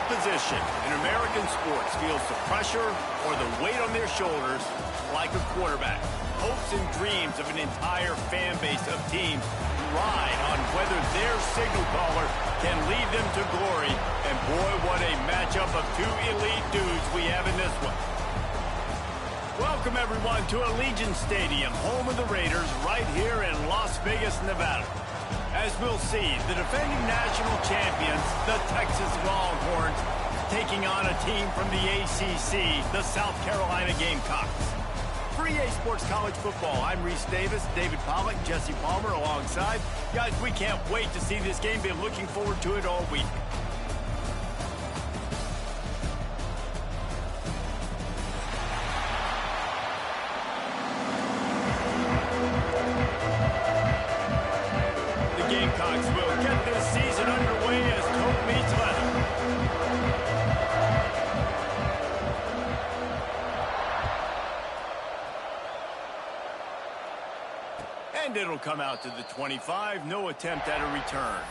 position in American sports feels the pressure or the weight on their shoulders like a quarterback. Hopes and dreams of an entire fan base of teams ride on whether their signal caller can lead them to glory. And boy, what a matchup of two elite dudes we have in this one. Welcome, everyone, to Allegiant Stadium, home of the Raiders, right here in Las Vegas, Nevada. As we'll see, the defending national champions, the Texas Longhorns, taking on a team from the ACC, the South Carolina Gamecocks. For EA Sports College Football, I'm Reese Davis, David Pollack, Jesse Palmer alongside. Guys, we can't wait to see this game. Been looking forward to it all week. Gamecocks will get this season underway as hope meets leather. And it'll come out to the 25. No attempt at a return.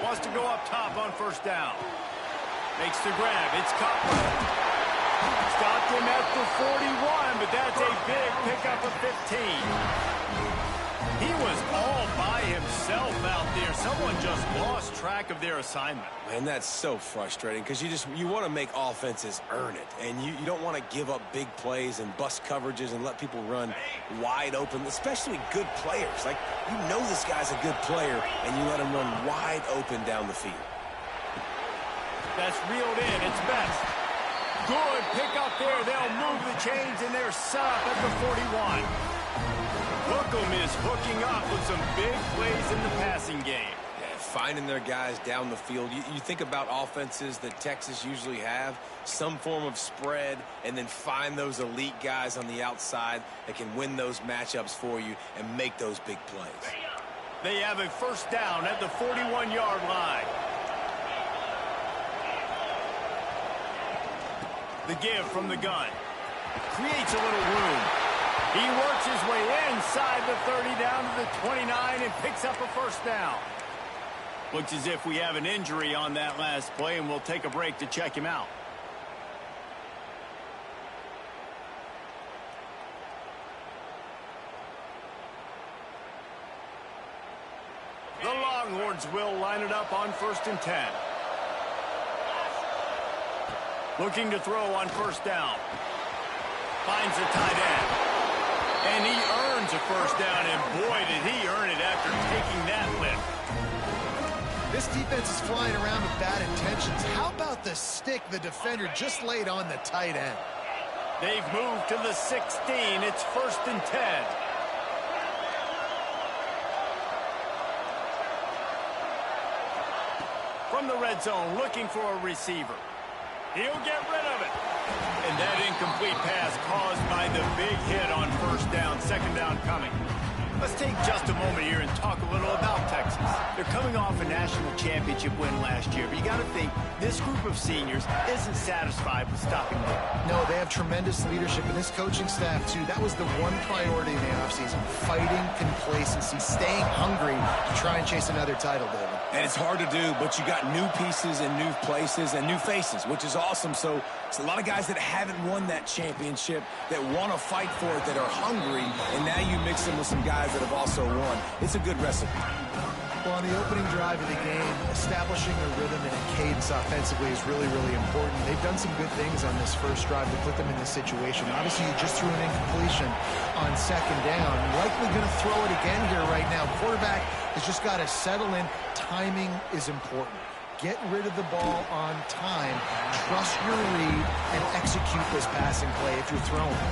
Wants to go up top on first down. Makes the grab. It's Cutler. Stopped him at the 41, but that's a big pickup of 15. He was all by himself out there. Someone just lost track of their assignment. Man, that's so frustrating because you want to make offenses earn it, and you don't want to give up big plays and bust coverages and let people run wide open, especially good players. Like, you know this guy's a good player, and you let him run wide open down the field. That's reeled in. It's best. Good pick up there. They'll move the chains, and they're set up at the 41. Hookem is hooking up with some big plays in the passing game. Yeah, finding their guys down the field. You think about offenses that Texas usually have, some form of spread, and then find those elite guys on the outside that can win those matchups for you and make those big plays. They have a first down at the 41-yard line. The give from the gun. Creates a little room. He works his way inside the 30 down to the 29 and picks up a first down. Looks as if we have an injury on that last play, and we'll take a break to check him out. The Longhorns will line it up on 1st and 10. Looking to throw on first down. Finds the tight end. And he earns a first down, and boy, did he earn it after taking that lift. This defense is flying around with bad intentions. How about the stick the defender just laid on the tight end? They've moved to the 16. It's 1st and 10. From the red zone, looking for a receiver. He'll get rid of it. And that incomplete pass caused by the big hit on first down, second down coming. Let's take just a moment here and talk a little about Texas. They're coming off a national championship win last year, but you got to think this group of seniors isn't satisfied with stopping there. No, they have tremendous leadership, and this coaching staff, too. That was the one priority in the offseason, fighting complacency, staying hungry to try and chase another title, David. And it's hard to do, but you got new pieces and new places and new faces, which is awesome. So it's a lot of guys that haven't won that championship that want to fight for it, that are hungry, and now you mix them with some guys that have also won. It's a good recipe. Well, on the opening drive of the game, establishing a rhythm and a cadence offensively is really, really important. They've done some good things on this first drive to put them in this situation. Obviously, you just threw an incompletion on second down. Likely going to throw it again here right now. Quarterback has just got to settle in. Timing is important. Get rid of the ball on time. Trust your read and execute this passing play if you're throwing.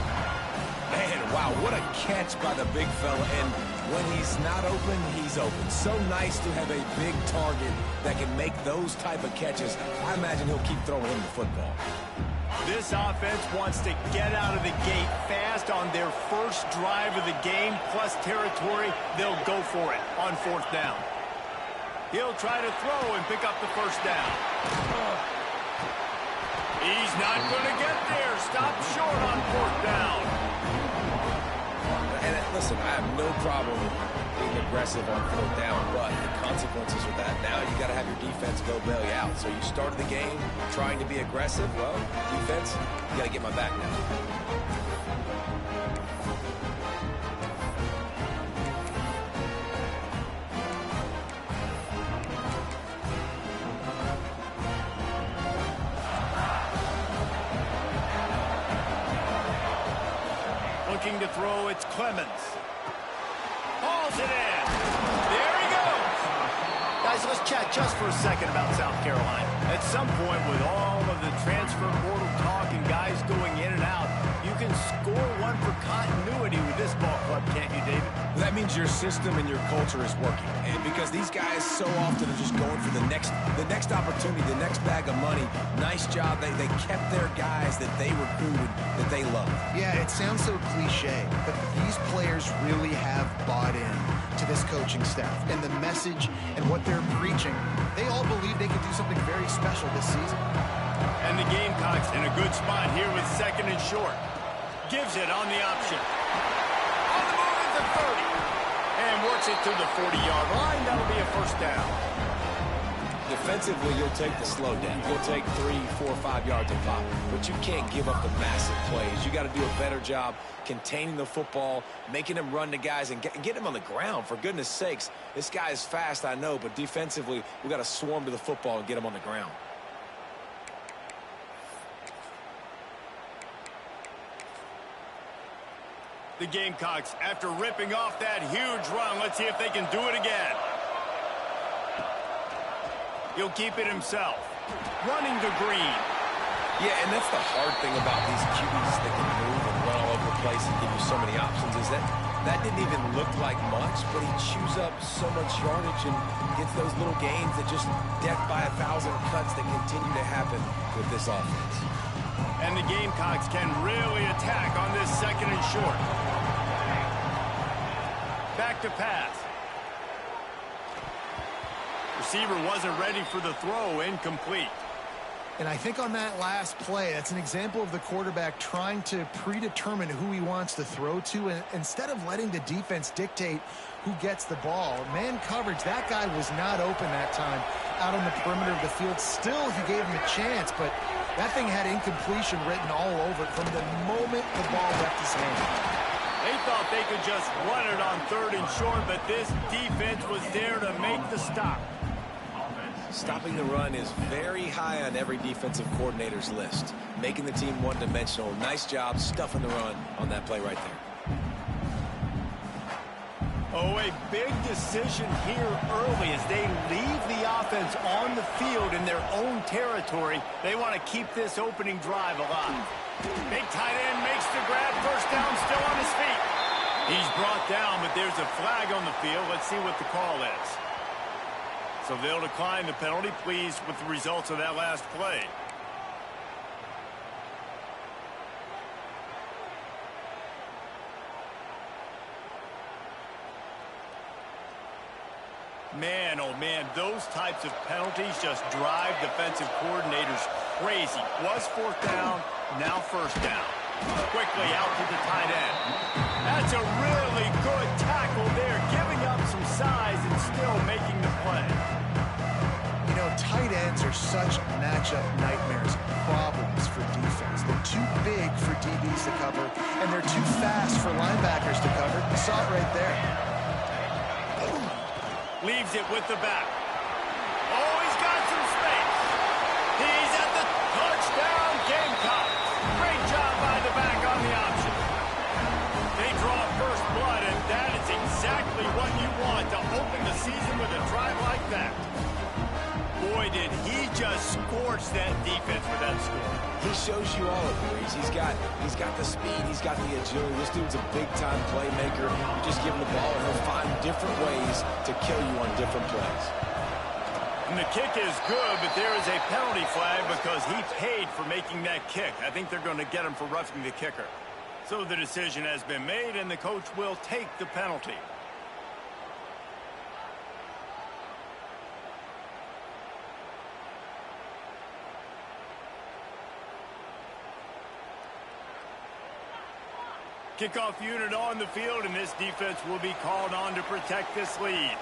Man, wow, what a catch by the big fella. And When he's not open, he's open. So nice to have a big target that can make those type of catches. I imagine he'll keep throwing him the football. This offense wants to get out of the gate fast on their first drive of the game, plus territory. They'll go for it on 4th down. He'll try to throw and pick up the first down. He's not going to get there. Stop short on 4th down. And listen, I have no problem being aggressive on 4th down, but the consequences of that, now you got to have your defense go bail you out. So you started the game trying to be aggressive. Well, defense, you got to get my back now. Looking to throw, it's Clemens. Hauls it in. There he goes. Guys, let's chat just for a second about South Carolina. At some point, with all of the transfer portal talk and guys going in and out, you can score one for continuity with this ball club, can't you, David? That means your system and your culture is working. And because these guys so often are just going for the next opportunity, the next bag of money. Nice job. They kept their guys that they recruited, that they love. Yeah, it sounds so cliche, but these players really have bought in to this coaching staff and the message and what they're preaching. They all believe they can do something very special this season. And the Gamecocks in a good spot here with 2nd and short. Gives it on the option. On the move at the 30. And works it to the 40-yard line. That'll be a first down. Defensively, you'll take the slow down. You'll take 3, 4, 5 yards a pop. But you can't give up the massive plays. You got to do a better job containing the football, making him run to guys, and get him on the ground. For goodness sakes, this guy is fast, I know, but defensively, we got to swarm to the football and get him on the ground. The Gamecocks, after ripping off that huge run, let's see if they can do it again. He'll keep it himself. Running to Green. Yeah, and that's the hard thing about these QBs that can move and run all over the place and give you so many options is that didn't even look like much, but he chews up so much yardage and gets those little gains that just death by 1,000 cuts that continue to happen with this offense. And the Gamecocks can really attack on this 2nd and short. Back to pass. Receiver wasn't ready for the throw, incomplete. And I think on that last play, that's an example of the quarterback trying to predetermine who he wants to throw to, and instead of letting the defense dictate who gets the ball. Man coverage, that guy was not open that time out on the perimeter of the field. Still, he gave him a chance, but that thing had incompletion written all over it from the moment the ball left his hand. They thought they could just run it on 3rd and short, but this defense was there to make the stop. Stopping the run is very high on every defensive coordinator's list. Making the team one-dimensional. Nice job stuffing the run on that play right there. Oh, a big decision here early as they leave the offense on the field in their own territory. They want to keep this opening drive alive. Big tight end makes the grab. First down, still on his feet. He's brought down, but there's a flag on the field. Let's see what the call is. So they'll decline the penalty. Pleased with the results of that last play. Man, oh man, those types of penalties just drive defensive coordinators crazy. Was 4th down, now 1st down. Quickly out to the tight end. That's a really good tackle there, giving up some size and still making the play. You know, tight ends are such matchup nightmares, problems for defense. They're too big for DBs to cover, and they're too fast for linebackers to cover. You saw it right there. Leaves it with the back. Oh, he's got some space. He's at the touchdown Gamecocks. Great job by the back on the option. They draw first blood, and that is exactly what you want to open the season with a drive like that. Boy, did he just scorched that defense with that score. He shows you all of it, Reese. He's got the speed, he's got the agility. This dude's a big-time playmaker. You just give him the ball, and he'll find different ways to kill you on different plays. And the kick is good, but there is a penalty flag because he paid for making that kick. I think they're going to get him for roughing the kicker. So the decision has been made, and the coach will take the penalty. Kickoff unit on the field, and this defense will be called on to protect this lead.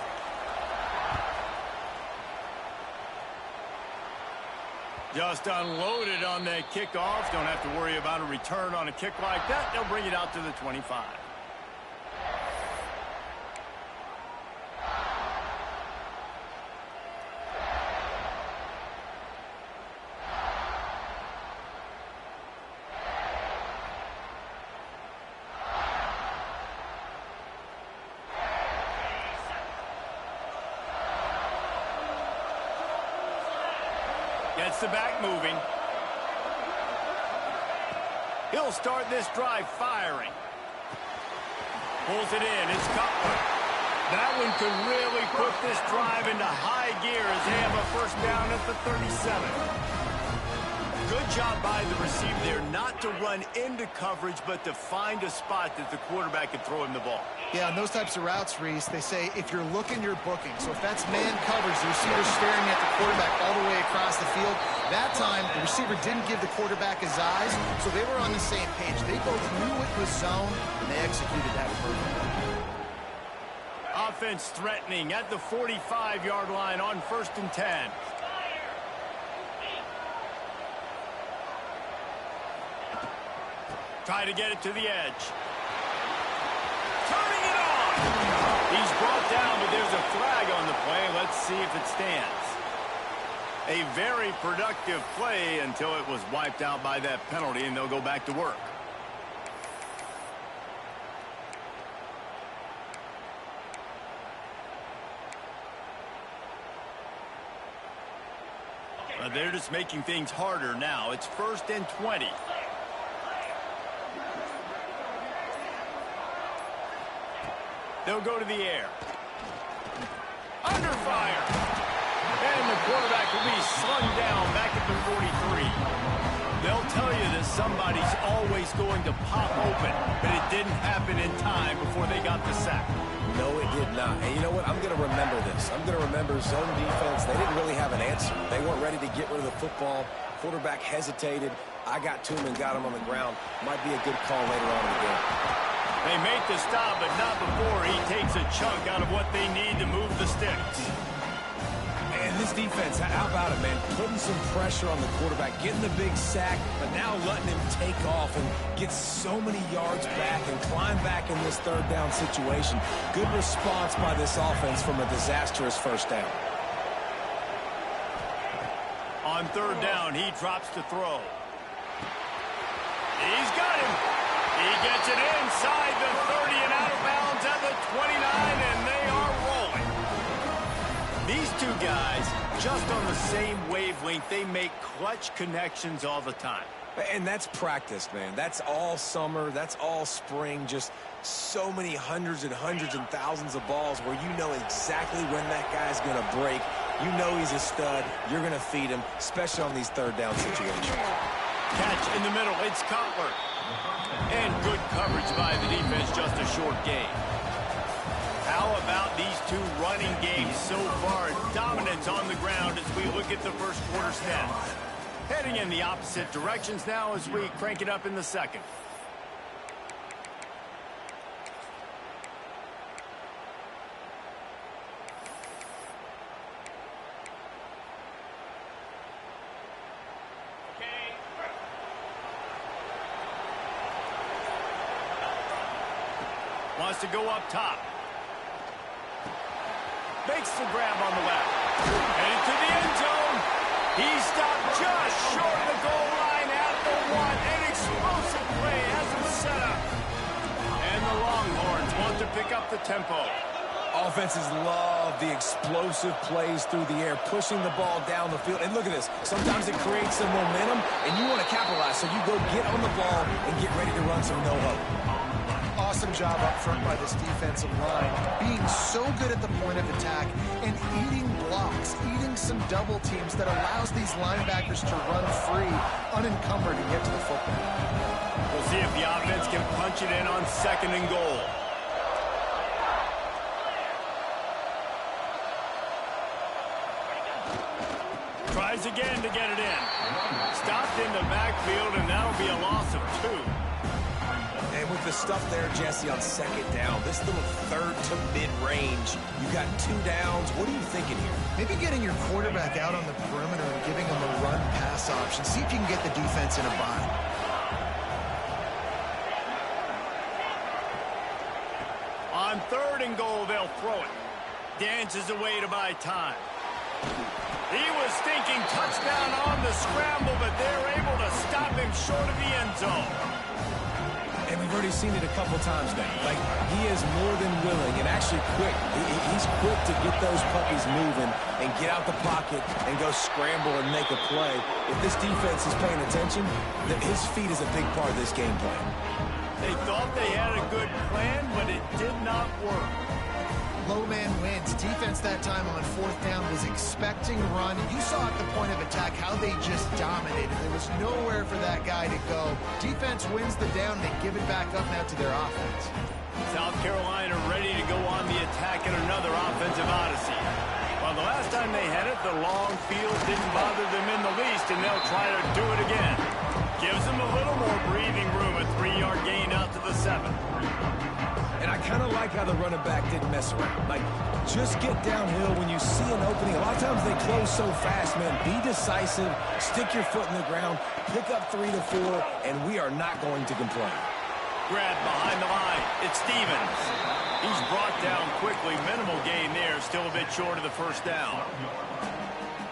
Just unloaded on that kickoff. Don't have to worry about a return on a kick like that. They'll bring it out to the 25. Gets the back moving. He'll start this drive firing. Pulls it in. It's Cutler. That one could really put this drive into high gear as they have a first down at the 37. Good job by the receiver there not to run into coverage, but to find a spot that the quarterback can throw him the ball. Yeah, on those types of routes, Reese, they say if you're looking, you're booking. So if that's man coverage, the receiver's staring at the quarterback all the way across the field. That time, the receiver didn't give the quarterback his eyes, so they were on the same page. They both knew it was zone, and they executed that perfectly. Offense threatening at the 45-yard line on 1st and 10. Try to get it to the edge. Turning it on. He's brought down, but there's a flag on the play. Let's see if it stands. A very productive play until it was wiped out by that penalty, and they'll go back to work. They're just making things harder now. It's 1st and 20. They'll go to the air. Under fire. And the quarterback will be slung down back at the 43. They'll tell you that somebody's always going to pop open, but it didn't happen in time before they got the sack. No, it did not. And you know what? I'm going to remember this. I'm going to remember zone defense. They didn't really have an answer. They weren't ready to get rid of the football. Quarterback hesitated. I got to him and got him on the ground. Might be a good call later on in the game. They make the stop, but not before he takes a chunk out of what they need to move the sticks. And this defense, how about it, man? Putting some pressure on the quarterback, getting the big sack, but now letting him take off and get so many yards back and climb back in this 3rd down situation. Good response by this offense from a disastrous 1st down. On 3rd down, he drops to throw. He's got him. He gets it inside the 30 and out of bounds at the 29, and they are rolling. These two guys, just on the same wavelength, they make clutch connections all the time. And that's practice, man. That's all summer. That's all spring. Just so many hundreds and thousands of balls where you know exactly when that guy's going to break. You know he's a stud. You're going to feed him, especially on these 3rd down situations. Catch in the middle. It's Cutler. And good coverage by the defense, just a short gain. How about these two running games so far? Dominance on the ground as we look at the first quarter stats. Heading in the opposite directions now as we crank it up in the 2nd. Wants to go up top. Makes the grab on the left. Headed to the end zone. He stopped just short of the goal line at the 1. An explosive play has him set up. And the Longhorns want to pick up the tempo. Offenses love the explosive plays through the air, pushing the ball down the field. And look at this. Sometimes it creates some momentum, and you want to capitalize. So you go get on the ball and get ready to run some no-huddle. Awesome job up front by this defensive line, being so good at the point of attack and eating blocks, eating some double teams that allows these linebackers to run free, unencumbered, and get to the football. We'll see if the offense can punch it in on 2nd and goal. Tries again to get it in. Stopped in the backfield, and that'll be a loss of 2. And with the stuff there, Jesse, on 2nd down, this little 3rd to mid-range, you got 2 downs. What are you thinking here? Maybe getting your quarterback out on the perimeter and giving him a run-pass option. See if you can get the defense in a bind. On 3rd and goal, they'll throw it. Dances away to buy time. He was thinking touchdown on the scramble, but they're able to stop him short of the end zone. And we've already seen it a couple times now. Like, he is more than willing and actually quick. He's quick to get those puppies moving and get out the pocket and go scramble and make a play. If this defense is paying attention, then his feet is a big part of this game plan. They thought they had a good plan, but it did not work. Low man wins. Defense that time on 4th down was expecting run. You saw at the point of attack how they just dominated. There was nowhere for that guy to go. Defense wins the down. They give it back up now to their offense. South Carolina ready to go on the attack in another offensive odyssey. Well, the last time they had it, the long field didn't bother them in the least, and they'll try to do it again. Gives them a little more breathing room, a 3-yard gain out to the 7. And I kind of like how the running back didn't mess around. Like, just get downhill when you see an opening. A lot of times they close so fast, man. Be decisive, stick your foot in the ground, pick up 3 to 4, and we are not going to complain. Grabbed behind the line. It's Stevens. He's brought down quickly. Minimal gain there. Still a bit short of the 1st down.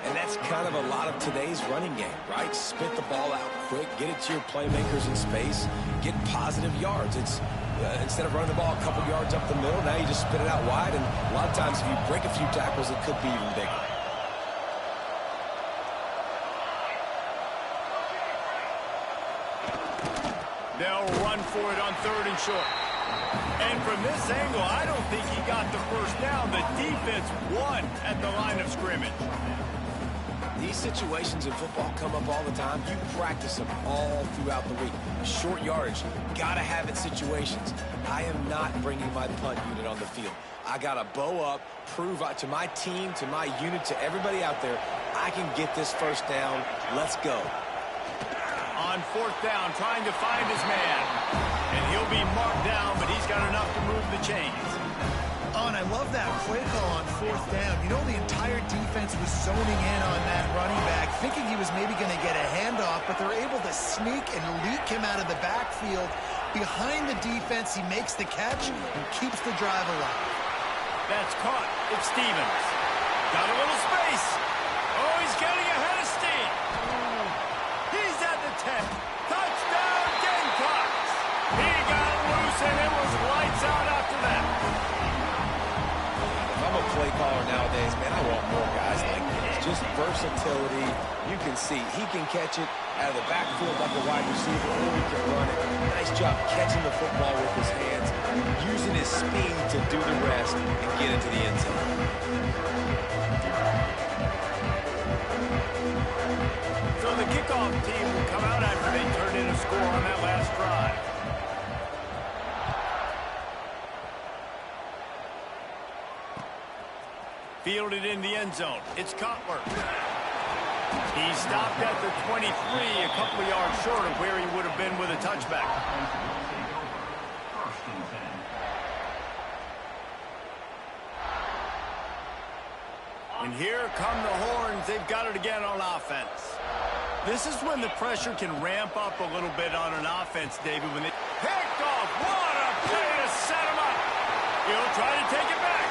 And that's kind of a lot of today's running game, right? Spit the ball out quick, get it to your playmakers in space, get positive yards. It's instead of running the ball a couple yards up the middle, now you just spit it out wide, and a lot of times if you break a few tackles, it could be even bigger. They'll run for it on 3rd and short. And from this angle, I don't think he got the 1st down. The defense won at the line of scrimmage. These situations in football come up all the time. You practice them all throughout the week. Short yardage, gotta have it situations. I am not bringing my punt unit on the field. I gotta bow up, prove out to my team, to my unit, to everybody out there, I can get this 1st down. Let's go. On 4th down, trying to find his man. And he'll be marked down, but he's got enough to move the chains. Oh, and I love that play call on 4th down. You know, the entire defense was zoning in on that running back, thinking he was maybe going to get a handoff, but they're able to sneak and leak him out of the backfield. Behind the defense, he makes the catch and keeps the drive alive. That's caught. It's Stevens. Got a little space. Oh, he's getting ahead of steam. He's at the 10. Touchdown, Gamecocks. He got loose, and it was lights out after that. I'm a play caller nowadays, man. I want more guys like this. Just versatility. You can see he can catch it out of the backfield like a wide receiver, or he can run it. Nice job catching the football with his hands, using his speed to do the rest and get into the end zone. So the kickoff team will come out after they turned in a score on that last drive. Fielded in the end zone. It's Cutler. He stopped at the 23, a couple of yards short of where he would have been with a touchback. And here come the horns. They've got it again on offense. This is when the pressure can ramp up a little bit on an offense, David. When they picked off, what a play to set him up. He'll try to take it back.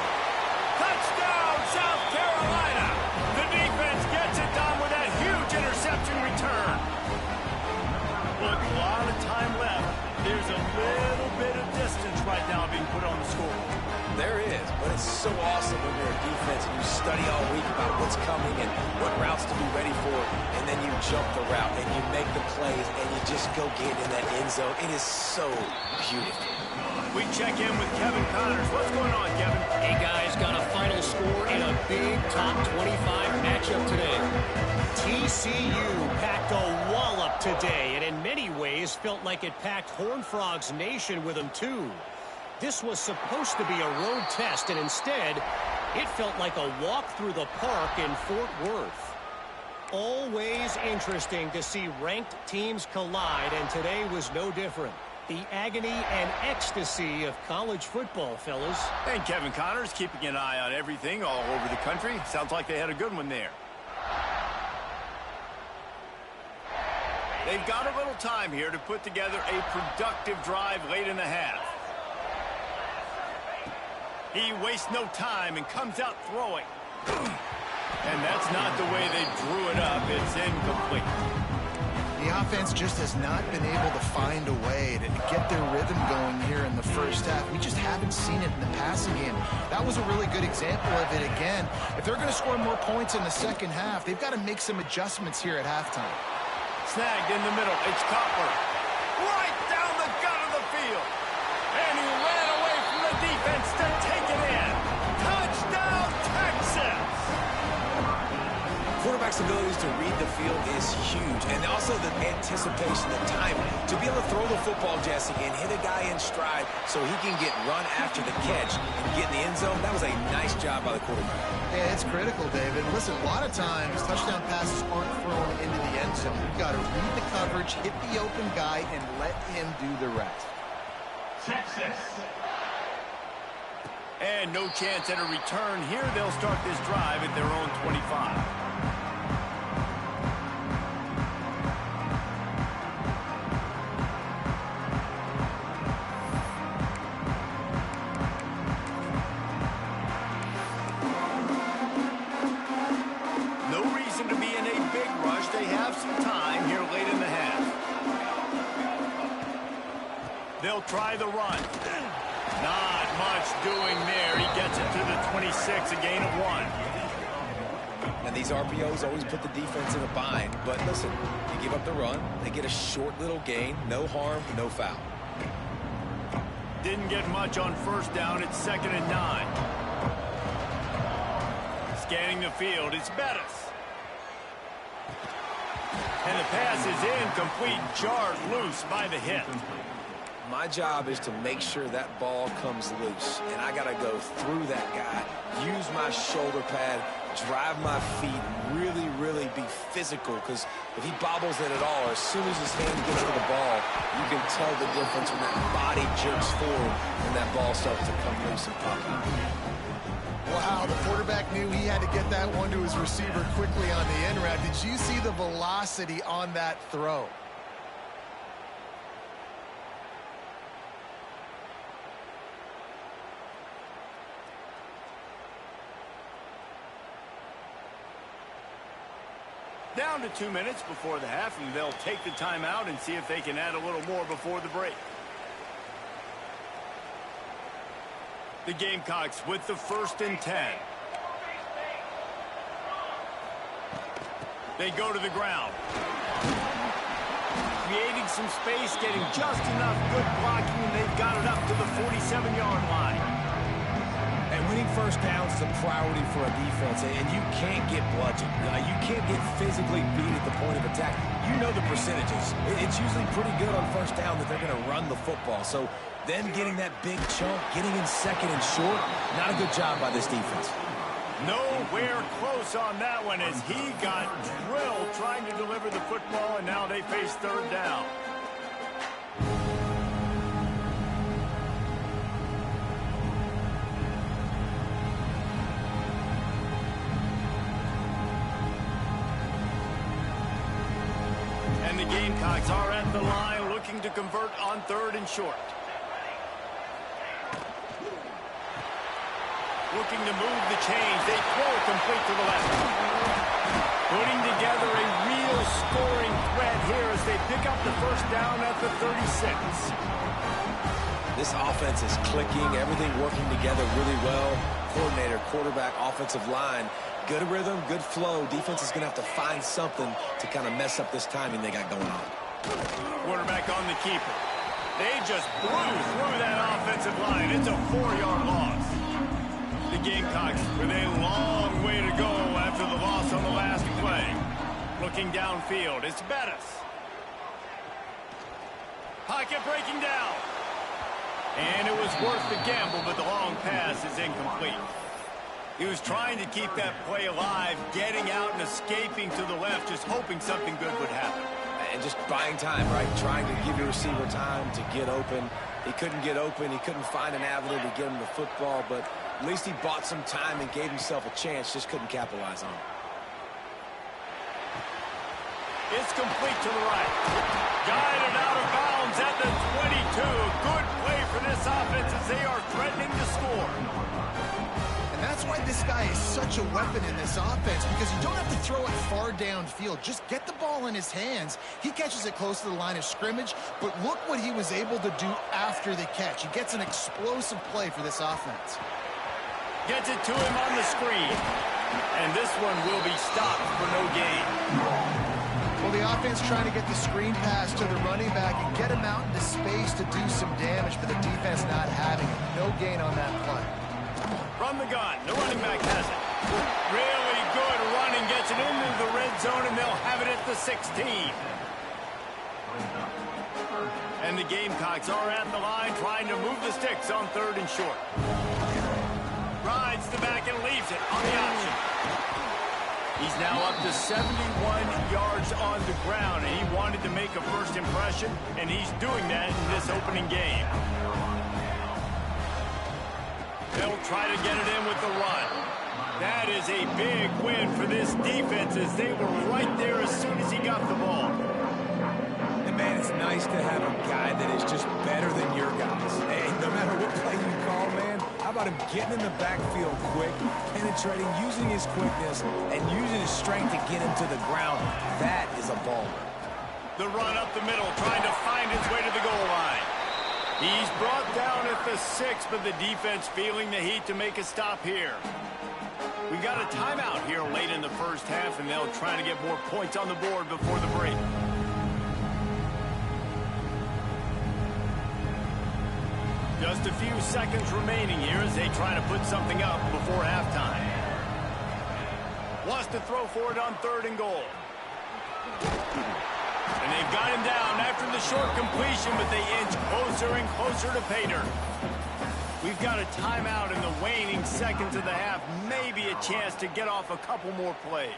Touchdown, South Carolina. The defense gets it done with that huge interception return. Look, a lot of time left. There's a little bit of distance right now being put on the score. There is, but it's so and what routes to be ready for, and then you jump the route, and you make the plays, and you just go get in that end zone. It is so beautiful. We check in with Kevin Connors. What's going on, Kevin? Hey, guys, got a final score in a big top 25 matchup today. TCU packed a wallop today, and in many ways felt like it packed Horned Frogs Nation with them, too. This was supposed to be a road test, and instead, it felt like a walk through the park in Fort Worth. Always interesting to see ranked teams collide, and today was no different. The agony and ecstasy of college football, fellas. And Kevin Connors keeping an eye on everything all over the country. Sounds like they had a good one there. They've got a little time here to put together a productive drive late in the half. He wastes no time and comes out throwing. And that's not the way they drew it up. It's incomplete. The offense just has not been able to find a way to get their rhythm going here in the first half. We just haven't seen it in the passing game. That was a really good example of it again. If they're going to score more points in the second half, they've got to make some adjustments here at halftime. Snagged in the middle. It's Cutler. Right down the gut of the field. And he ran away from the defense to take it in. Touchdown, Texas! Quarterback's abilities to read the field is huge, and also the anticipation, the timing. To be able to throw the football, Jesse, and hit a guy in stride so he can get run after the catch and get in the end zone, that was a nice job by the quarterback. Yeah, it's critical, David. Listen, a lot of times touchdown passes aren't thrown into the end zone. You've got to read the coverage, hit the open guy, and let him do the rest. Texas. And no chance at a return here. They'll start this drive at their own 25. They'll try the run. Not much doing there. He gets it to the 26, a gain of 1. And these RPOs always put the defense in a bind. But listen, you give up the run, they get a short little gain. No harm, no foul. Didn't get much on first down. It's 2nd and 9. Scanning the field, it's Bettis. And the pass is incomplete, jarred loose by the hit. My job is to make sure that ball comes loose, and I got to go through that guy, use my shoulder pad, drive my feet, really be physical, because if he bobbles it at all, as soon as his hand gets to the ball, you can tell the difference when that body jerks forward and that ball starts to come loose and pop out. Wow, the quarterback knew he had to get that one to his receiver quickly on the end route. Did you see the velocity on that throw? Down to 2 minutes before the half, and they'll take the timeout and see if they can add a little more before the break. The Gamecocks with the 1st and 10. They go to the ground. Creating some space, getting just enough good blocking, and they've got it up to the 47-yard line. And winning first downs is a priority for a defense, and you can't get bludgeoned. You can't get physically beat at the point of attack. You know the percentages. It's usually pretty good on first down that they're going to run the football. So them getting that big chunk, getting in 2nd and short, not a good job by this defense. Nowhere close on that one as he got drilled trying to deliver the football, and now they face 3rd down. And the Gamecocks are at the line looking to convert on 3rd and short. Looking to move the chains. They throw it complete to the left. Putting together a real scoring threat here as they pick up the first down at the 36. This offense is clicking, everything working together really well. Coordinator, quarterback, offensive line Good rhythm, good flow. Defense is going to have to find something to kind of mess up this timing they got going on. Quarterback on the keeper. They just blew through that offensive line. It's a 4-yard loss. The Gamecocks with a long way to go after the loss on the last play. Looking downfield, it's Bettis. Pocket breaking down. And it was worth the gamble, but the long pass is incomplete. He was trying to keep that play alive, getting out and escaping to the left, just hoping something good would happen. And just buying time, right? Trying to give your receiver time to get open. He couldn't get open. He couldn't find an avenue to get him the football, but at least he bought some time and gave himself a chance, just couldn't capitalize on it. It's complete to the right. Guided out of bounds at the 22. Good play for this offense as they are threatening to score. And that's why this guy is such a weapon in this offense, because you don't have to throw it far downfield. Just get the ball in his hands. He catches it close to the line of scrimmage, but look what he was able to do after the catch. He gets an explosive play for this offense. Gets it to him on the screen. And this one will be stopped for no gain. Well, the offense trying to get the screen pass to the running back and get him out into space to do some damage, but the defense not having it. No gain on that play. From the gun, the running back has it. Really good running, gets it into the red zone, and they'll have it at the 16. And the Gamecocks are at the line trying to move the sticks on 3rd and short. Rides the back and leaves it on the option. He's now up to 71 yards on the ground, and he wanted to make a first impression, and he's doing that in this opening game. They'll try to get it in with the run. That is a big win for this defense as they were right there as soon as he got the ball. And, man, it's nice to have a guy that is just better than your guys. Hey, no matter what play you call, man, how about him getting in the backfield quick, penetrating, using his quickness, and using his strength to get him to the ground? That is a baller. The run up the middle, trying to find his way to the goal line. He's brought down at the 6, but the defense feeling the heat to make a stop here. We've got a timeout here late in the first half, and they'll try to get more points on the board before the break. Just a few seconds remaining here as they try to put something up before halftime. Wants to throw for it on 3rd and goal. And they've got him down after the short completion, but they inch closer and closer to pay dirt. We've got a timeout in the waning seconds of the half. Maybe a chance to get off a couple more plays.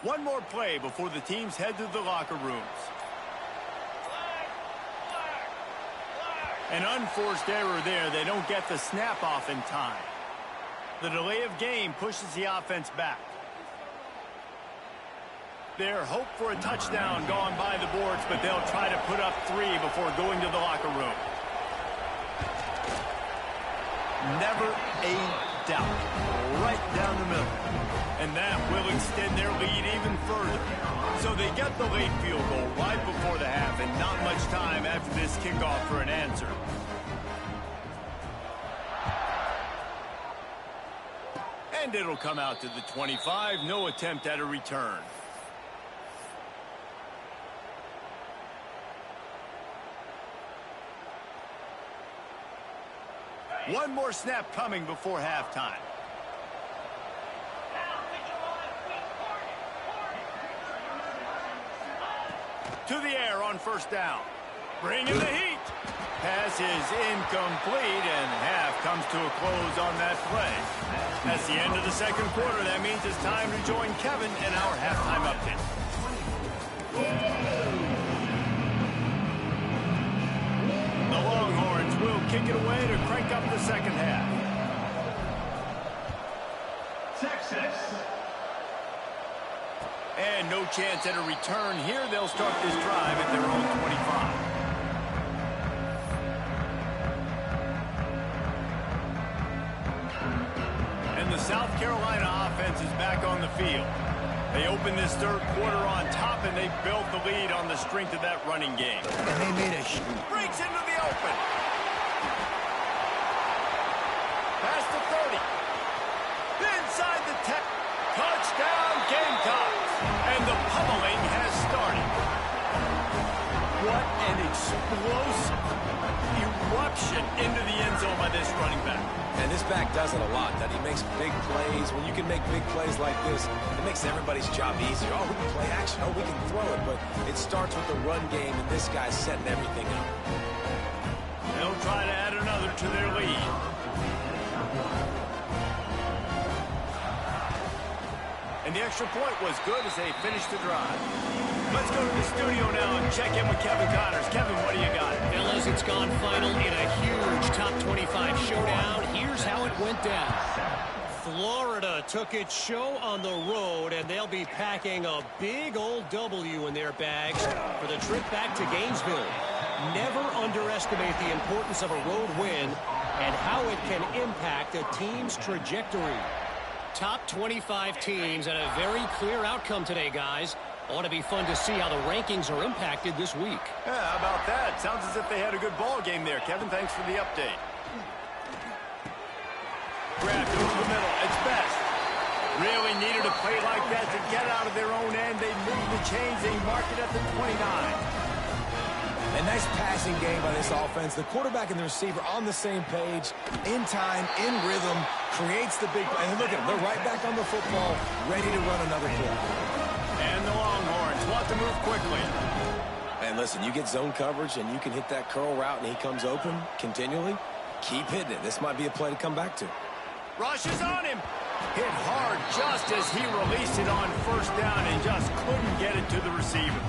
One more play before the teams head to the locker rooms. An unforced error there. They don't get the snap off in time. The delay of game pushes the offense back. Their hope for a touchdown gone by the boards, but they'll try to put up 3 before going to the locker room. Never a doubt. Right down the middle. And that will extend their lead even further. So they get the late field goal right before the half, and not much time after this kickoff for an answer. And it'll come out to the 25. No attempt at a return. One more snap coming before halftime. To the air on 1st down. Bringing the heat. Pass is incomplete, and half comes to a close on that play. That's the end of the second quarter. That means it's time to join Kevin in our halftime update. The Longhorns will kick it away to crank up the second half. Texas. And no chance at a return here. They'll start this drive at their own 25. South Carolina offense is back on the field. They opened this third quarter on top, and they built the lead on the strength of that running game. And they made a breaks into the open. Past the 30. Inside the 10. Touchdown, Gamecocks. And the pummeling has started. What an explosive eruption into the end zone by this running back. And this back does it a lot, that he makes big plays. When you can make big plays like this, it makes everybody's job easier. Oh, we can play action. Oh, we can throw it. But it starts with the run game, and this guy's setting everything up. They'll try to add another to their lead. And the extra point was good as they finished the drive. Let's go to the studio now and check in with Kevin Connors. Kevin, what do you got? Fellas, it's gone final in a huge top 25 showdown. Here's how it went down. Florida took its show on the road, and they'll be packing a big old W in their bags for the trip back to Gainesville. Never underestimate the importance of a road win and how it can impact a team's trajectory. Top 25 teams and a very clear outcome today, guys. Ought to be fun to see how the rankings are impacted this week. Yeah, how about that? Sounds as if they had a good ball game there. Kevin, thanks for the update. Grab to the middle. It's best. Really needed a play like that to get out of their own end. They moved the chains. They mark it at the 29. A nice passing game by this offense. The quarterback and the receiver on the same page, in time, in rhythm, creates the big play. And look at them. They're right back on the football, ready to run another play. And the Longhorns want to move quickly. And listen, you get zone coverage and you can hit that curl route and he comes open continually. Keep hitting it. This might be a play to come back to. Rush is on him. Hit hard just as he released it on first down and just couldn't get it to the receiver.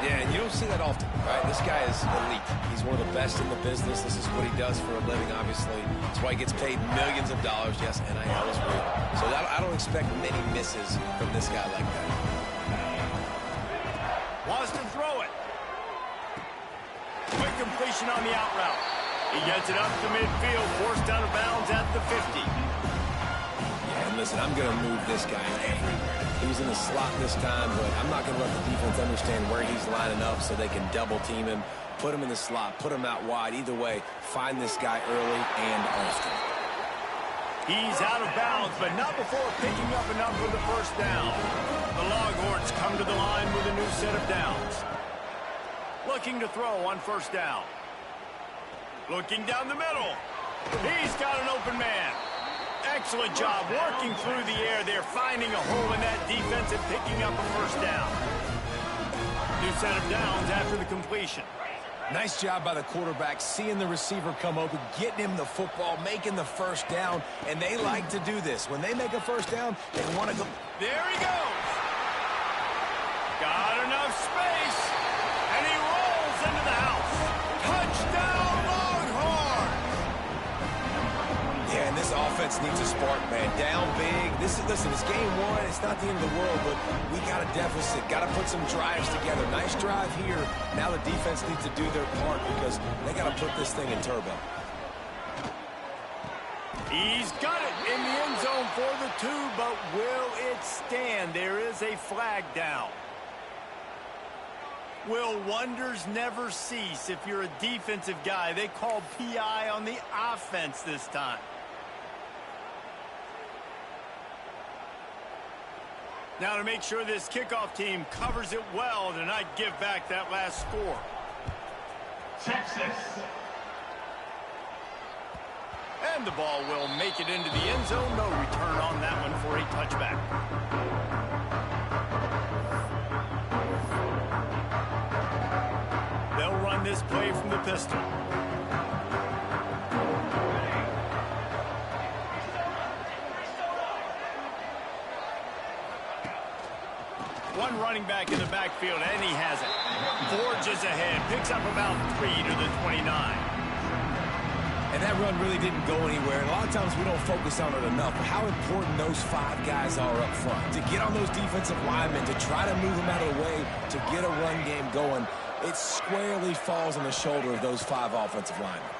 Yeah, and you don't see that often, right? This guy is elite. He's one of the best in the business. This is what he does for a living, obviously. That's why he gets paid millions of dollars. Yes, NIL is real. So I don't expect many misses from this guy like that. Wants to throw it. Quick completion on the out route. He gets it up to midfield, forced out of bounds at the 50. Yeah, and listen, I'm going to move this guy everywhere. He was in the slot this time, but I'm not going to let the defense understand where he's lining up so they can double team him, put him in the slot, put him out wide. Either way, find this guy early and often. He's out of bounds, but not before picking up enough for the first down. The Longhorns come to the line with a new set of downs. Looking to throw on first down. Looking down the middle. He's got an open man. Excellent job working through the air. They're finding a hole in that defense and picking up a first down. New set of downs after the completion. Nice job by the quarterback, seeing the receiver come open, getting him the football, making the first down, and they like to do this. When they make a first down, they want to go. There he goes. Got enough space, and he rolls into the house. Touchdown, Longhorns! Yeah, and this offense needs a spark, man. Down big. Listen, it's game one. It's not the end of the world, but we got a deficit. Got to put some drives together. Nice drive here. Now the defense needs to do their part because they got to put this thing in turbo. He's got it in the end zone for the 2, but will it stand? There is a flag down. Will wonders never cease if you're a defensive guy? They called PI on the offense this time. Now to make sure this kickoff team covers it well to not give back that last score. Texas. And the ball will make it into the end zone. No return on that one for a touchback. They'll run this play from the pistol. One running back in the backfield, and he has it. Forges ahead, picks up about 3 to the 29. And that run really didn't go anywhere. And a lot of times we don't focus on it enough. But how important those 5 guys are up front. To get on those defensive linemen, to try to move them out of the way, to get a run game going, it squarely falls on the shoulder of those 5 offensive linemen.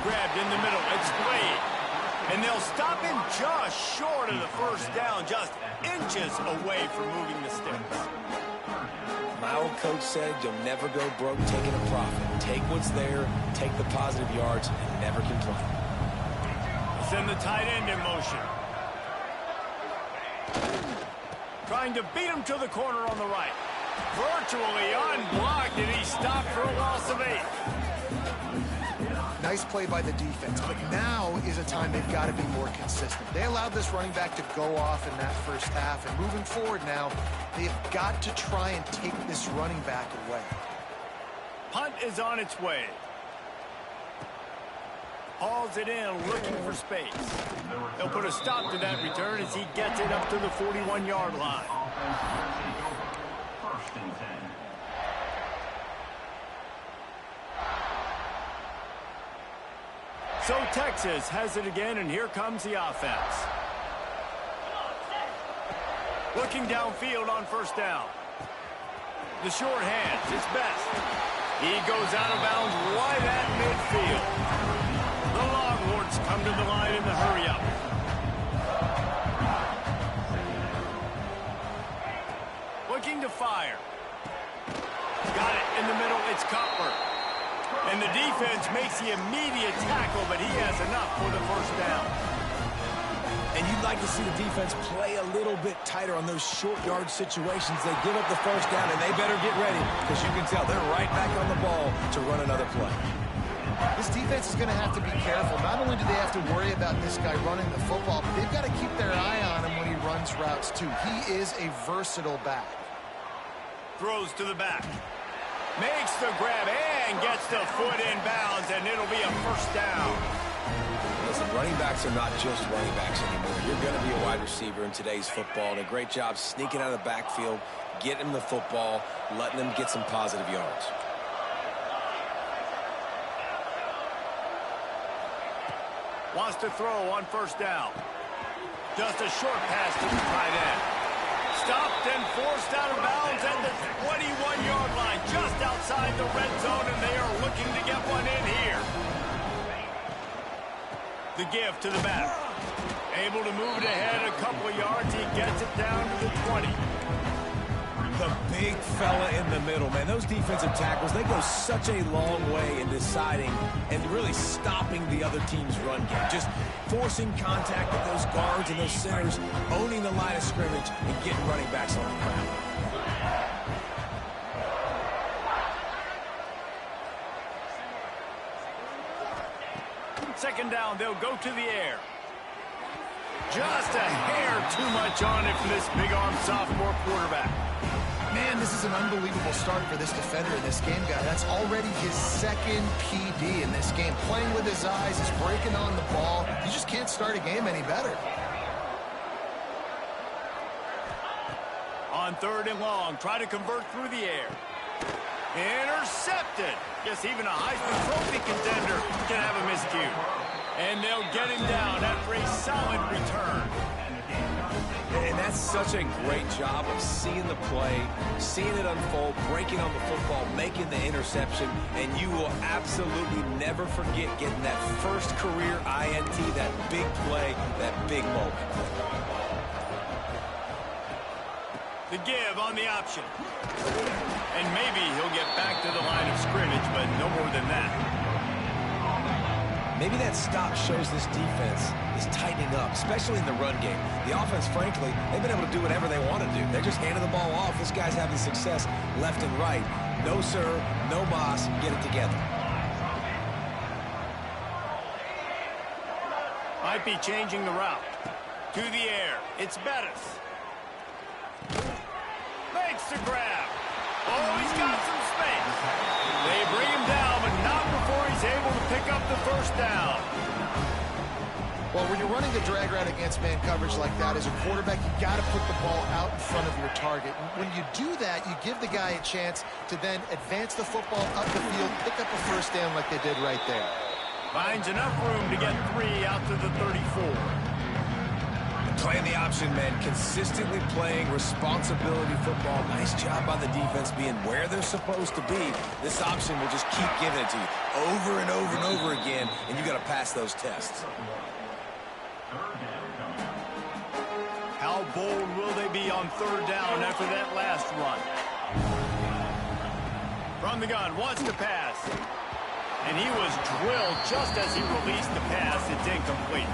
Grabbed in the middle. It's Blade. And they'll stop him just short of the first down, just inches away from moving the sticks. My old coach said you'll never go broke taking a profit. Take what's there, take the positive yards, and never complain. Send the tight end in motion. Trying to beat him to the corner on the right. Virtually unblocked, and he stopped for a loss of 8. Nice play by the defense, but now is a time they've got to be more consistent. They allowed this running back to go off in that first half, and moving forward now, they've got to try and take this running back away. Punt is on its way. Hauls it in, looking for space. They'll put a stop to that return as he gets it up to the 41-yard line. First and 10. So Texas has it again, and here comes the offense. Looking downfield on first down. The short hands, it's best. He goes out of bounds right at midfield. The Longhorns come to the line in the hurry-up. Looking to fire. Got it in the middle, it's Cutler. And the defense makes the immediate tackle, but he has enough for the first down. And you'd like to see the defense play a little bit tighter on those short yard situations. They give up the first down, and they better get ready, because you can tell they're right back on the ball to run another play. This defense is going to have to be careful. Not only do they have to worry about this guy running the football, but they've got to keep their eye on him when he runs routes, too. He is a versatile back. Throws to the back. Makes the grab and gets the foot in bounds, and it'll be a first down. Listen, running backs are not just running backs anymore. You're going to be a wide receiver in today's football, and a great job sneaking out of the backfield, getting them the football, letting them get some positive yards. Wants to throw on first down. Just a short pass to the tight end. Stopped and forced out of bounds at the 21-yard line, just outside the red zone, and they are looking to get one in here. The give to the back. Able to move it ahead a couple of yards. He gets it down to the 20. The big fella in the middle, man. Those defensive tackles, they go such a long way in deciding and really stopping the other team's run game. Just forcing contact with those guards and those centers, owning the line of scrimmage, and getting running backs on the ground. Second down, they'll go to the air. Just a hair too much on it for this big-arm sophomore quarterback. Man, this is an unbelievable start for this defender in this game, guy. That's already his second PD in this game. Playing with his eyes, he's breaking on the ball. You just can't start a game any better. On third and long, try to convert through the air. Intercepted. Yes, even a Heisman Trophy contender can have a miscue. And they'll get him down after a solid return. And that's such a great job of seeing the play, seeing it unfold, breaking on the football, making the interception, and you will absolutely never forget getting that first career INT, that big play, that big moment. The give on the option. And maybe he'll get back to the line of scrimmage, but no more than that. Maybe that stop shows this defense is tightening up, especially in the run game. The offense, frankly, they've been able to do whatever they want to do. They're just handing the ball off. This guy's having success left and right. No, sir, no boss, get it together. Might be changing the route. To the air, it's Bettis. Makes the grab. Oh, he's got some space. They bring him down, but not before he's able to pick up the first down. Well, when you're running the drag route against man coverage like that, as a quarterback, you got to put the ball out in front of your target. And when you do that, you give the guy a chance to then advance the football up the field, pick up a first down like they did right there. Finds enough room to get 3 out to the 34. Playing the option, man. Consistently playing responsibility football. Nice job by the defense being where they're supposed to be. This option will just keep giving it to you over and over and over again, and you got to pass those tests. How bold will they be on third down after that last run? From the gun, wants to pass. And he was drilled just as he released the pass. It's incomplete.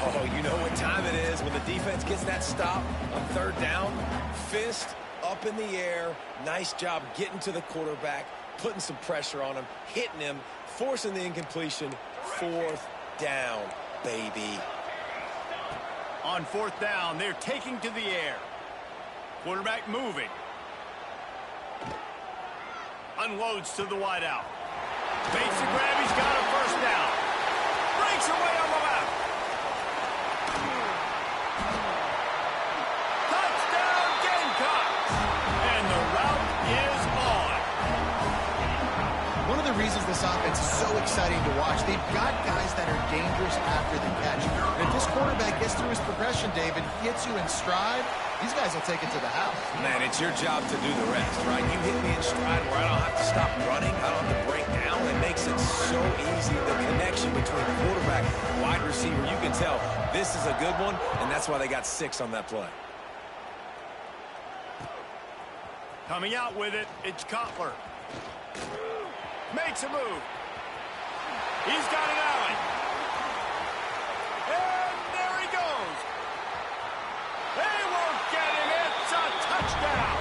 Oh, you know what time it is when the defense gets that stop on third down. Fist up in the air. Nice job getting to the quarterback, putting some pressure on him, hitting him, forcing the incompletion. Fourth down, baby. On fourth down, they're taking to the air. Quarterback moving. Unloads to the wideout. Makes the grab. He's got a first down. Breaks away on the left. Touchdown, Gamecocks. And the route is on. One of the reasons this offense is so exciting to watch, they've got guys that are dangerous after the catch. And if this quarterback gets through his progression, David, hits you in stride, these guys will take it to the house. Man, it's your job to do the rest, right? You hit me in stride where I don't have to stop running. I don't have to break down. It makes it so easy. The connection between quarterback and wide receiver, you can tell this is a good one, and that's why they got 6 on that play. Coming out with it, it's Cutler. Makes a move. He's got an alley. And there he goes. They won't get him. It's a touchdown.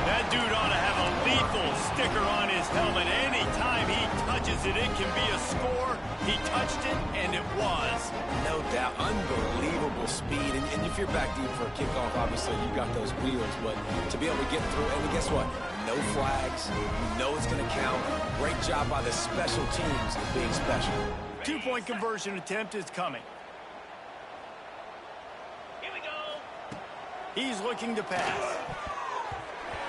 That dude ought to have a lethal sticker on his helmet. Anytime he touches it, it can be a score. He touched it, and it was. No doubt. Unbelievable speed. And if you're back deep for a kickoff, obviously you got those wheels. But to be able to get through, and guess what? No flags. You know it's going to count. Great job by the special teams of being special. 2-point conversion attempt is coming. Here we go. He's looking to pass.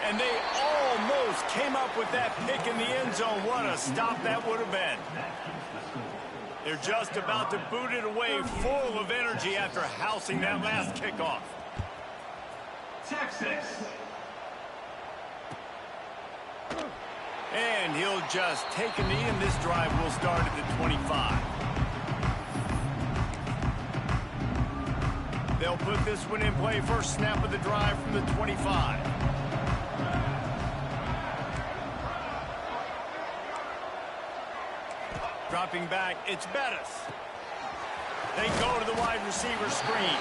And they almost came up with that pick in the end zone. What a stop that would have been. They're just about to boot it away, full of energy after housing that last kickoff. Texas. And he'll just take a knee, and this drive will start at the 25. They'll put this one in play. First snap of the drive from the 25. Dropping back, it's Bettis. They go to the wide receiver screen.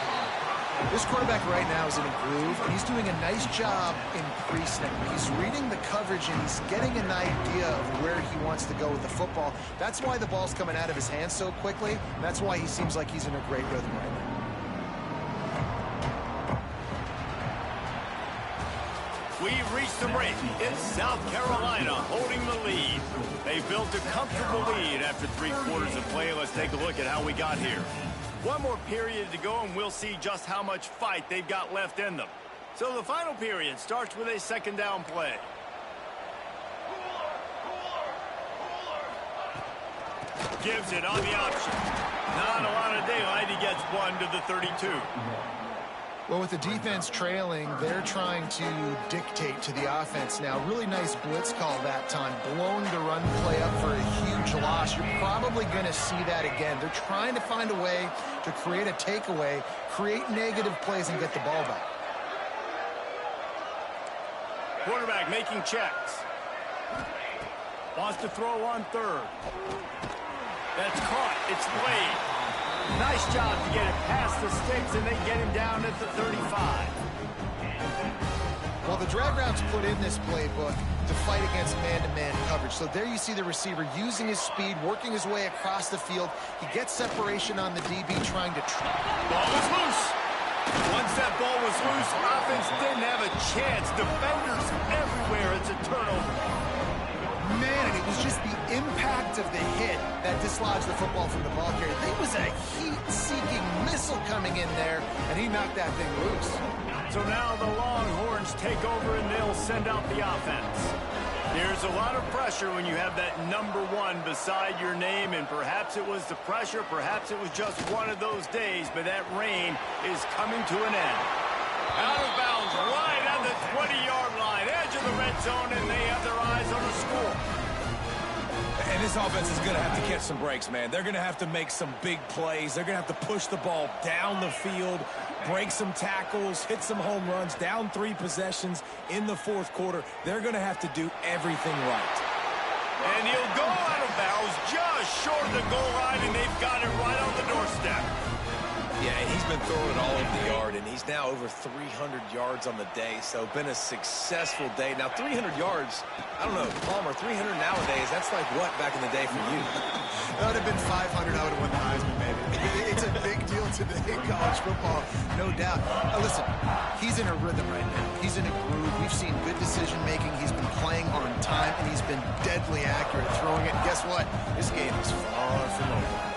This quarterback right now is in a groove, and he's doing a nice job in pre-snap. He's reading the coverage, and he's getting an idea of where he wants to go with the football. That's why the ball's coming out of his hands so quickly. And that's why he seems like he's in a great rhythm right now. We've reached the break. It's South Carolina holding the lead. They built a comfortable lead after 3 quarters of play. Let's take a look at how we got here. One more period to go, and we'll see just how much fight they've got left in them. So the final period starts with a second down play. Gives it on the option. Not a lot of daylight. He gets 1 to the 32. Well, with the defense trailing, they're trying to dictate to the offense now. Really nice blitz call that time. Blowing the run play up for a huge loss. You're probably going to see that again. They're trying to find a way to create a takeaway, create negative plays, and get the ball back. Quarterback making checks. Wants to throw on third. That's caught. It's Blade. Nice job to get it past the sticks, and they get him down at the 35. Well, the drag routes put in this playbook to fight against man-to-man coverage. So there you see the receiver using his speed, working his way across the field. He gets separation on the DB, trying to... Ball was loose. Once that ball was loose, offense didn't have a chance. Defenders everywhere. It's a turnover. Man, and it was just the impact of the hit that dislodged the football from the ball carrier. There was a heat-seeking missile coming in there, and he knocked that thing loose. So now the Longhorns take over, and they'll send out the offense. There's a lot of pressure when you have that number 1 beside your name, and perhaps it was the pressure, perhaps it was just one of those days, but that rain is coming to an end. Out of bounds, right at the 20-yard line, edge of the red zone, and they have their eyes on the score. And this offense is going to have to catch some breaks, man. They're going to have to make some big plays. They're going to have to push the ball down the field, break some tackles, hit some home runs, down 3 possessions in the fourth quarter. They're going to have to do everything right. And he'll go out of bounds just short of the goal line, and they've got it right on the doorstep. Yeah, he's been throwing it all over the yard, and he's now over 300 yards on the day, so been a successful day. Now, 300 yards, I don't know, Palmer, 300 nowadays, that's like what back in the day for you? That would have been 500. I would have won the Heisman, maybe. It's a big deal today in college football, no doubt. Listen, he's in a rhythm right now. He's in a groove. We've seen good decision-making. He's been playing on time, and he's been deadly accurate throwing it. And guess what? This game is far from over.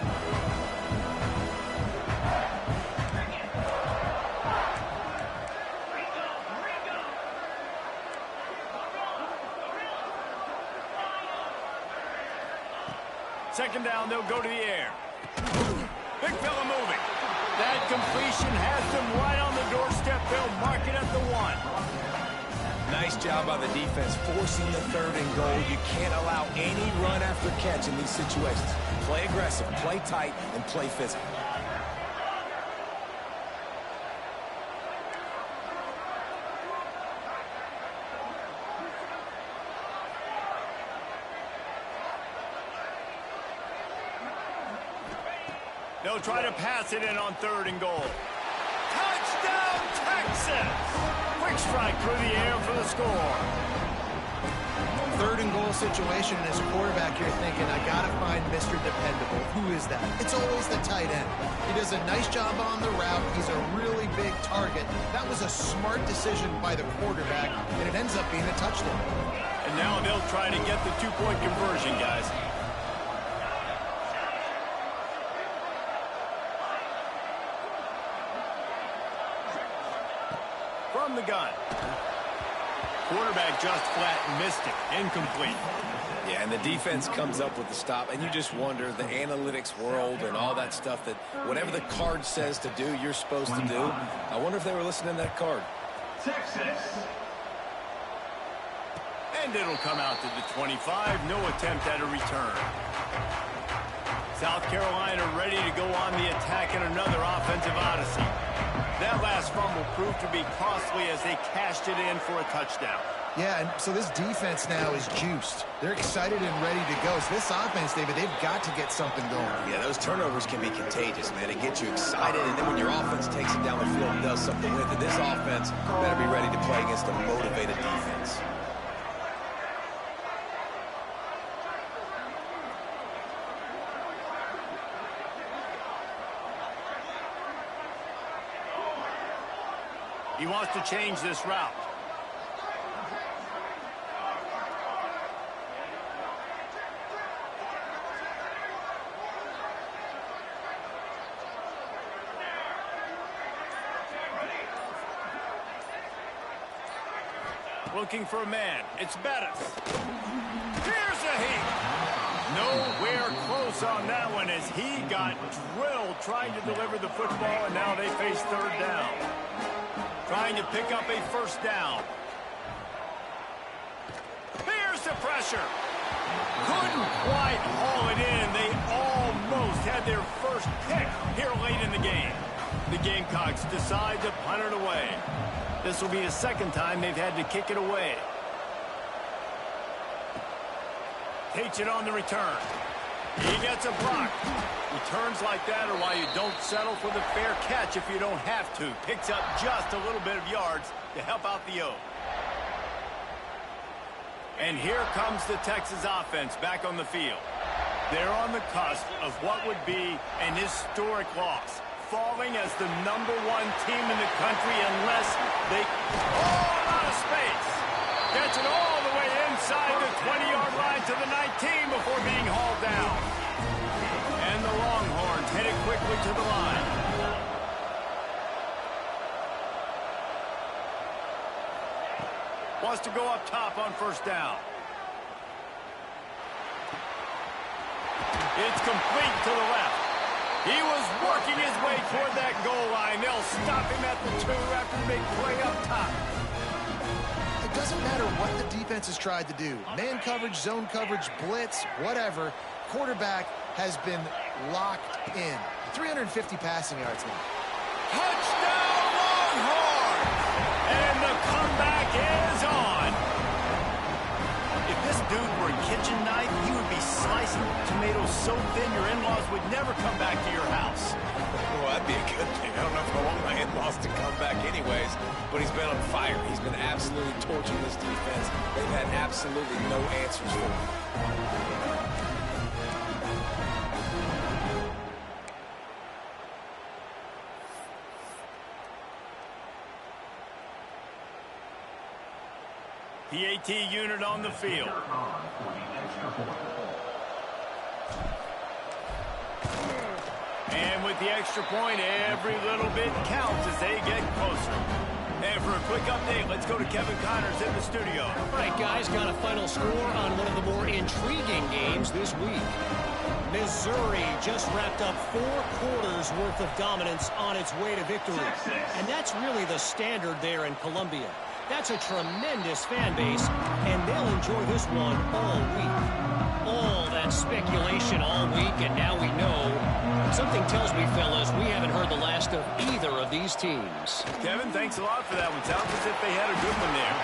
Second down, they'll go to the air. Big fella moving. That completion has them right on the doorstep. They'll mark it at the 1. Nice job by the defense forcing the 3rd and goal. You can't allow any run after catch in these situations. Play aggressive, play tight, and play physical. They'll try to pass it in on 3rd and goal. Touchdown, Texas! Quick strike through the air for the score. 3rd and goal situation, and as a quarterback, you're thinking, I got to find Mr. Dependable. Who is that? It's always the tight end. He does a nice job on the route. He's a really big target. That was a smart decision by the quarterback, and it ends up being a touchdown. And now they'll try to get the 2-point conversion, guys. From the gun. Quarterback just flat missed it. Incomplete. Yeah, and the defense comes up with the stop, and you just wonder, the analytics world and all that stuff, that whatever the card says to do, you're supposed to do. I wonder if they were listening to that card. Texas. And it'll come out to the 25. No attempt at a return. South Carolina ready to go on the attack in another offensive odyssey. That last fumble proved to be costly as they cashed it in for a touchdown. Yeah, and so this defense now is juiced. They're excited and ready to go. So this offense, David, they've got to get something going. Yeah, those turnovers can be contagious, man. It gets you excited, and then when your offense takes it down the field and does something with it, this offense better be ready to play against a motivated defense. He wants to change this route. Looking for a man. It's Bettis. Here's a heat. Nowhere close on that one as he got drilled trying to deliver the football, and now they face 3rd down. Trying to pick up a 1st down. Here's the pressure. Couldn't quite haul it in. They almost had their first pick here late in the game. The Gamecocks decide to punt it away. This will be the 2nd time they've had to kick it away. Takes it on the return. He gets a block. Returns like that are why you don't settle for the fair catch if you don't have to. Picks up just a little bit of yards to help out the O. And here comes the Texas offense back on the field. They're on the cusp of what would be an historic loss, falling as the #1 team in the country unless they... Oh, a lot of space. Gets it all the way inside the 20-yard line to the 19 before being hauled down. And the Longhorns headed quickly to the line. Wants to go up top on 1st down. It's complete to the left. He was working his way toward that goal line. They'll stop him at the 2 after the big play up top. It doesn't matter what the defense has tried to do. Man coverage, zone coverage, blitz, whatever. Quarterback has been locked in. 350 passing yards now. Touchdown, Longhorns! And the comeback is on. If this dude were a kitchen knife, he would be slicing tomatoes so thin your in-laws would never come back to your house. Well, that'd be a good thing. I don't know if I want my in-laws to come back anyways, but he's been on fire. He's been absolutely torching this defense. They've had absolutely no answers for him. PAT unit on the field. And with the extra point, every little bit counts as they get closer. And for a quick update, let's go to Kevin Connors in the studio. All right, guys, got a final score on one of the more intriguing games this week. Missouri just wrapped up 4 quarters worth of dominance on its way to victory. And that's really the standard there in Columbia. That's a tremendous fan base, and they'll enjoy this one all week. All that speculation all week, and now we know. Something tells me, fellas, we haven't heard the last of either of these teams. Kevin, thanks a lot for that one. Sounds as if they had a good one there.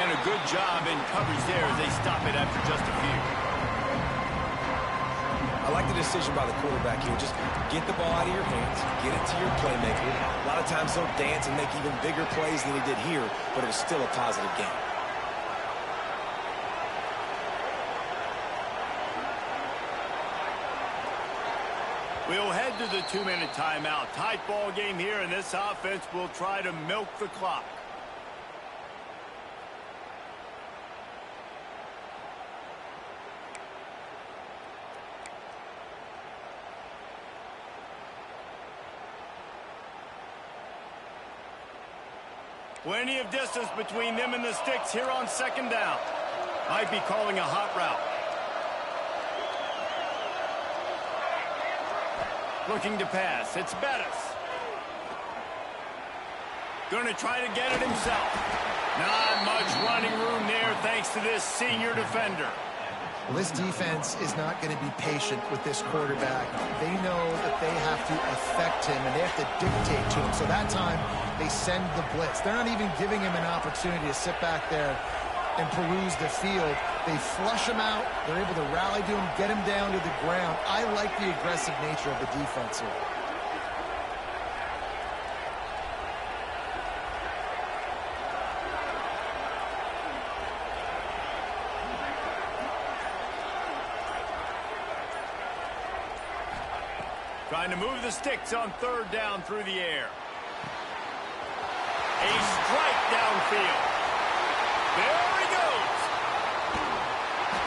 And a good job in coverage there as they stop it after just a few. I like the decision by the quarterback here. Just get the ball out of your hands, get it to your playmaker. A lot of times he'll dance and make even bigger plays than he did here, but it was still a positive game. We'll head to the 2-minute timeout. Tight ball game here, and this offense will try to milk the clock. Plenty of distance between them and the sticks here on 2nd down. Might be calling a hot route. Looking to pass. It's Bettis. Going to try to get it himself. Not much running room there thanks to this senior defender. Well, this defense is not going to be patient with this quarterback. They know that they have to affect him, and they have to dictate to him. So that time, they send the blitz. They're not even giving him an opportunity to sit back there and peruse the field. They flush him out. They're able to rally to him, get him down to the ground. I like the aggressive nature of the defense here. Trying to move the sticks on 3rd down through the air. A strike downfield. There he goes.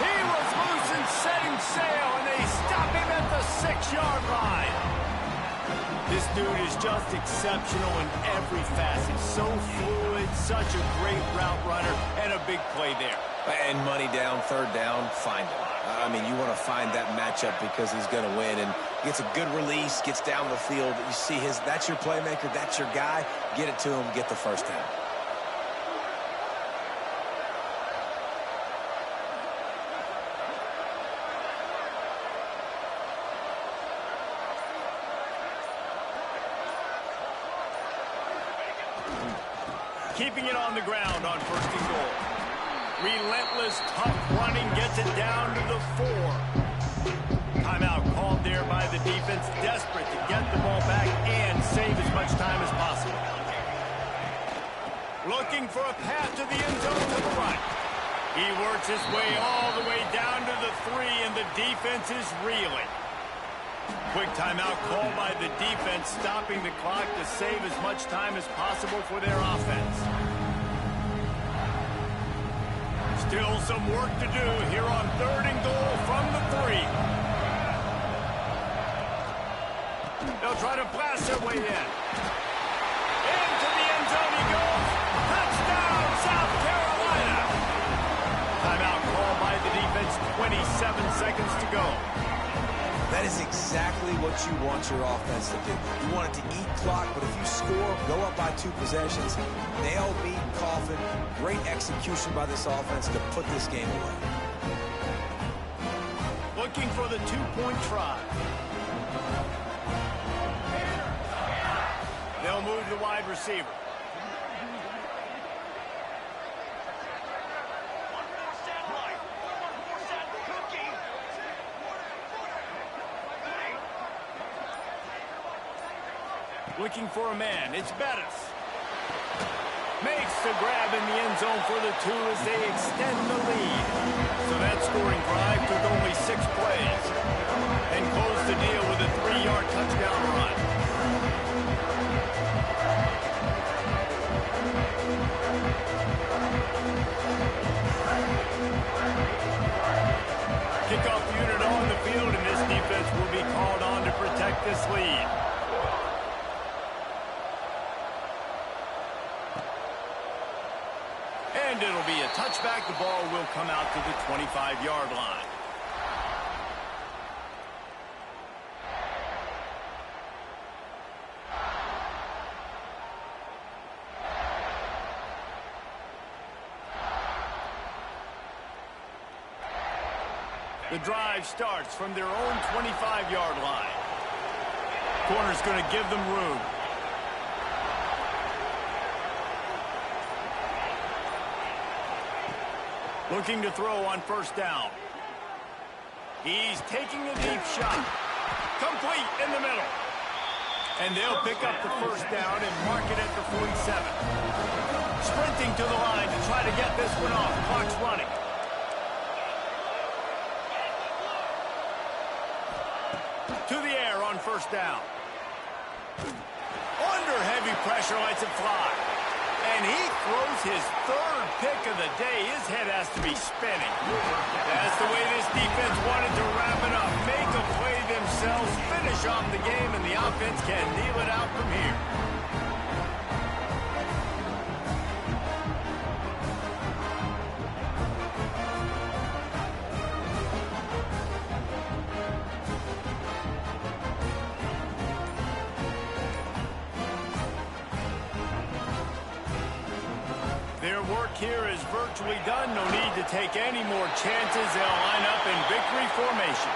He was loose and setting sail, and they stop him at the 6-yard line. This dude is just exceptional in every facet. So fluid, such a great route runner, and a big play there. And money down, 3rd down, find him. I mean, you want to find that matchup because he's going to win, and gets a good release, gets down the field. You see that's your playmaker, that's your guy. Get it to him, get the 1st down. Keeping it on the ground on 1st and goal. Relentless, tough running gets it down to the 4. Timeout called there by the defense, desperate to get the ball back and save as much time as possible. Looking for a path to the end zone to the right. He works his way all the way down to the 3, and the defense is reeling. Quick timeout called by the defense, stopping the clock to save as much time as possible for their offense. Still some work to do here on 3rd and goal from the 3. They'll try to blast their way in. Into the end zone he goes. Touchdown, South Carolina. Timeout called by the defense, 27 seconds to go. That is exactly what you want your offense to do. You want it to eat clock, but if you score, go up by 2 possessions, nail, beat, coffin. Great execution by this offense to put this game away. Looking for the 2-point try. They'll move the wide receiver. Looking for a man. It's Bettis. Makes the grab in the end zone for the 2 as they extend the lead. So that scoring drive took only 6 plays and closed the deal with a 3-yard touchdown run. Kickoff unit on the field, and this defense will be called on to protect this lead. And it'll be a touchback. The ball will come out to the 25-yard line. The drive starts from their own 25-yard line. Corner's going to give them room. Looking to throw on first down. He's taking a deep shot. Complete in the middle. And they'll pick up the first down and mark it at the 47. Sprinting to the line to try to get this one off. Clock's running. To the air on first down. Under heavy pressure, lets it fly. And he throws his 3rd pick of the day. His head has to be spinning. That's the way this defense wanted to wrap it up. Make a play themselves, finish off the game, and the offense can kneel it out from here. Their work here is virtually done. No need to take any more chances. They'll line up in victory formation.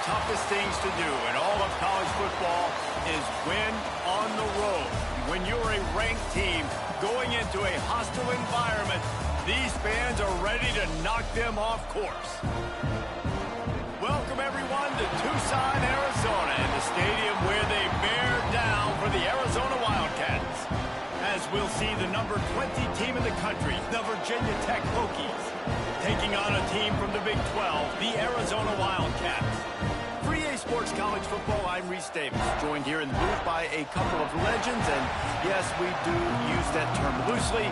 toughest things to do in all of college football is win on the road. When you're a ranked team going into a hostile environment, these fans are ready to knock them off course. Welcome, everyone, to Tucson, Arizona, and the stadium where they bear down for the Arizona Wildcats. As we'll see the number 20 team in the country, the Virginia Tech Hokies, taking on a team from the Big 12, the Arizona Wildcats. For EA Sports College Football, I'm Reese Davis, joined here in the booth by a couple of legends, and yes, we do use that term loosely.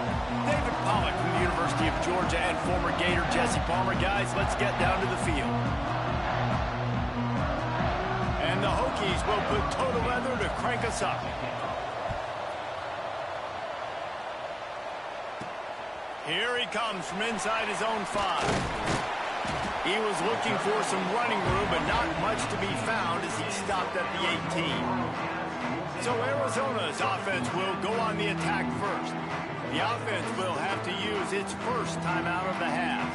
David Pollack from the University of Georgia and former Gator Jesse Palmer. Guys, let's get down to the field. And the Hokies will put toe to leather to crank us up. Here he comes from inside his own 5. He was looking for some running room, but not much to be found as he stopped at the 18. So Arizona's offense will go on the attack first. The offense will have to use its first timeout of the half.